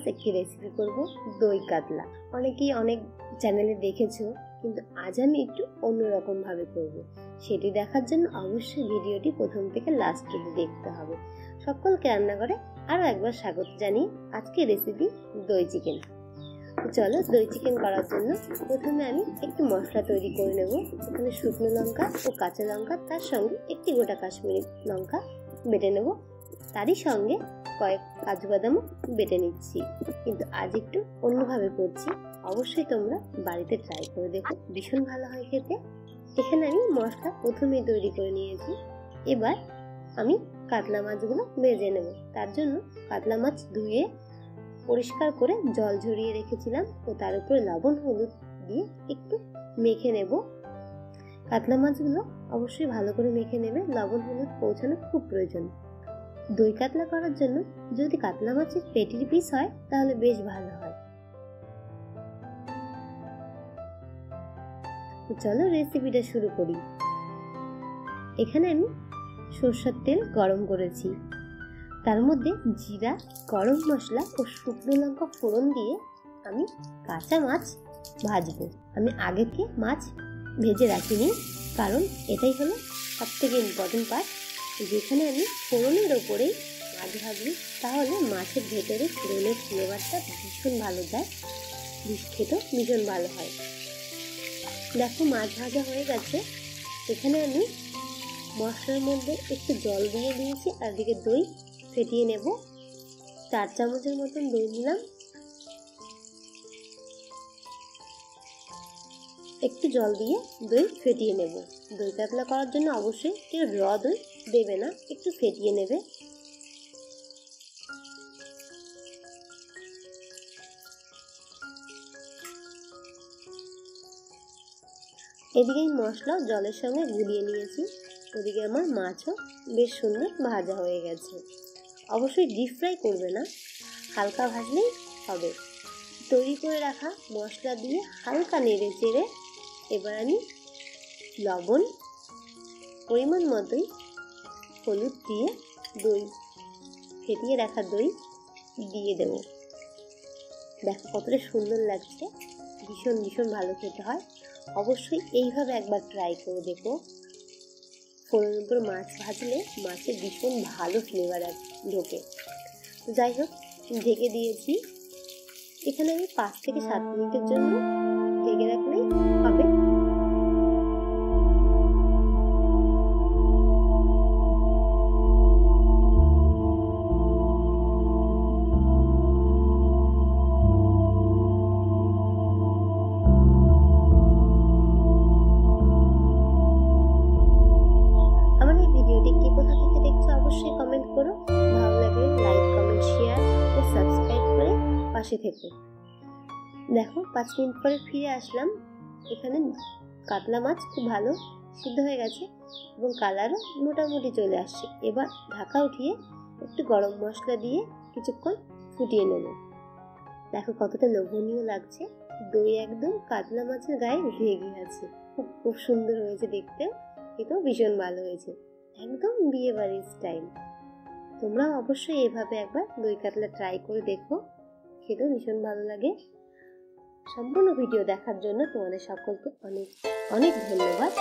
Famous একটি recipe করব, দই কাতলা। অনেকেই অনেক চ্যানেলে দেখেছো, কিন্তু আজ আমি একটু অন্যরকম ভাবে করব। সেটি দেখার জন্য অবশ্যই ভিডিওটি প্রথম থেকে লাস্ট অবধি দেখতে হবে। সকলকে রান্নাঘরে আরও একবার স্বাগত জানিয়ে আজকের রেসিপি দই চিকেন। চলো, দই চিকেন করার জন্য প্রথমে আমি একটু মশলা তৈরি করে নেব। এখানে শুকনো লঙ্কা ও কাঁচা লঙ্কা, তার সঙ্গে একটি গোটা কাশ্মীরি লঙ্কা বেটে নেব। তারই সঙ্গে কয়েক কাজু বাদামও বেটে নিচ্ছি, কিন্তু আজ একটু অন্যভাবে করছি। অবশ্যই তোমরা বাড়িতে ট্রাই করে দেখো, ভীষণ ভালো হয় খেতে। এখানে আমি মশলা প্রথমেই তৈরি করে নিয়েছি। এবার আমি কাতলা মাছগুলো ভেজে নেব। তার জন্য কাতলা মাছ ধুয়ে পরিষ্কার করে জল ঝরিয়ে রেখেছিলাম ও তার উপরে লবণ হলুদ দিয়ে একটু মেখে নেব। কাতলা মাছগুলো অবশ্যই ভালো করে মেখে নেবে, লবণ হলুদ পৌঁছানো খুব প্রয়োজন। দই কাতলা করার জন্য যদি কাতলা মাছের পেটির পিস হয় তাহলে বেশ ভালো হয়। চলো রেসিপিটা শুরু করি। এখানে আমি সরষের তেল গরম করেছি, তার মধ্যে জিরা, গরম মশলা ও শুকনো লঙ্কা ফোড়ন দিয়ে আমি কাঁচা মাছ ভাজবো। আমি আগে থেকে মাছ ভেজে রাখিনি, কারণ এটাই হলো সব থেকে ইম্পর্টেন্ট পার্ট। যেখানে আমি ফোড়নের ওপরেই মাছ ভাজবো, তাহলে মাছের ভেতরে ফোড়নের ফ্লেভারটা ভীষণ ভালো যায়, খেতেও ভীষণ ভালো হয়। দেখো, মাছ ভাজা হয়ে গেছে। এখানে আমি মশলার মধ্যে একটু জল দিয়ে দিয়েছি, আর দিকে দই ফেটিয়ে নেব। 4 চামচের মতন দই নিলাম। একটু জল দিয়ে দই ফেটিয়ে নেব। দই কাতলা করার জন্য অবশ্যই কেউ র দই দেবে না, একটু ফেটিয়ে নেবে। এদিকে মশলা জলের সঙ্গে গুলিয়ে নিয়েছি। ওদিকে আমার মাছও বেশ সুন্দর ভাজা হয়ে গেছে। অবশ্যই ডিপ ফ্রাই করবে না, হালকা ভাজলেই হবে। তৈরি করে রাখা মশলা দিয়ে হালকা নেড়ে চেড়ে এবার আমি লবণ, পরিমাণ মতোই হলুদ দিয়ে দই, ফেটিয়ে রাখা দই দিয়ে দেব। দেখো কতটা সুন্দর লাগছে, ভীষণ ভীষণ ভালো খেতে হয়। অবশ্যই এইভাবে একবার ট্রাই করে দেখো। ফোড়নের উপর মাছ ভাজলে মাছের ভীষণ ভালো ফ্লেভার ঢোকে। যাই হোক, ঢেকে দিয়েছি। এখানে আমি 5 থেকে 7 মিনিটের জন্য ঢেকে রাখলেই হবে। অবশ্যই কমেন্ট করো, ভালো লাগলে লাইক, কমেন্ট, শেয়ার ও সাবস্ক্রাইব করে পাশে থেকো। দেখো 5 মিনিট পরে ফিরে আসলাম। এখানে কাতলা মাছ খুব ভালো সিদ্ধ হয়ে গেছে এবং কালারও মোটামুটি চলে আসছে। এবার ঢাকা উঠিয়ে একটু গরম মশলা দিয়ে কিছুক্ষণ ফুটিয়ে নেব। দেখো কতটা লোভনীয় লাগছে। দই একদম কাতলা মাছের গায়ে লেগে আছে। খুব সুন্দর হয়েছে দেখতে, খেতেও ভীষণ ভালো হয়েছে, একদম বিয়ে বাড়ির স্টাইল। তোমরা অবশ্যই এভাবে একবার দই কাতলা ট্রাই করে দেখো, খেতেও ভীষণ ভালো লাগে। সম্পূর্ণ ভিডিও দেখার জন্য তোমাদের সকলকে অনেক অনেক ধন্যবাদ।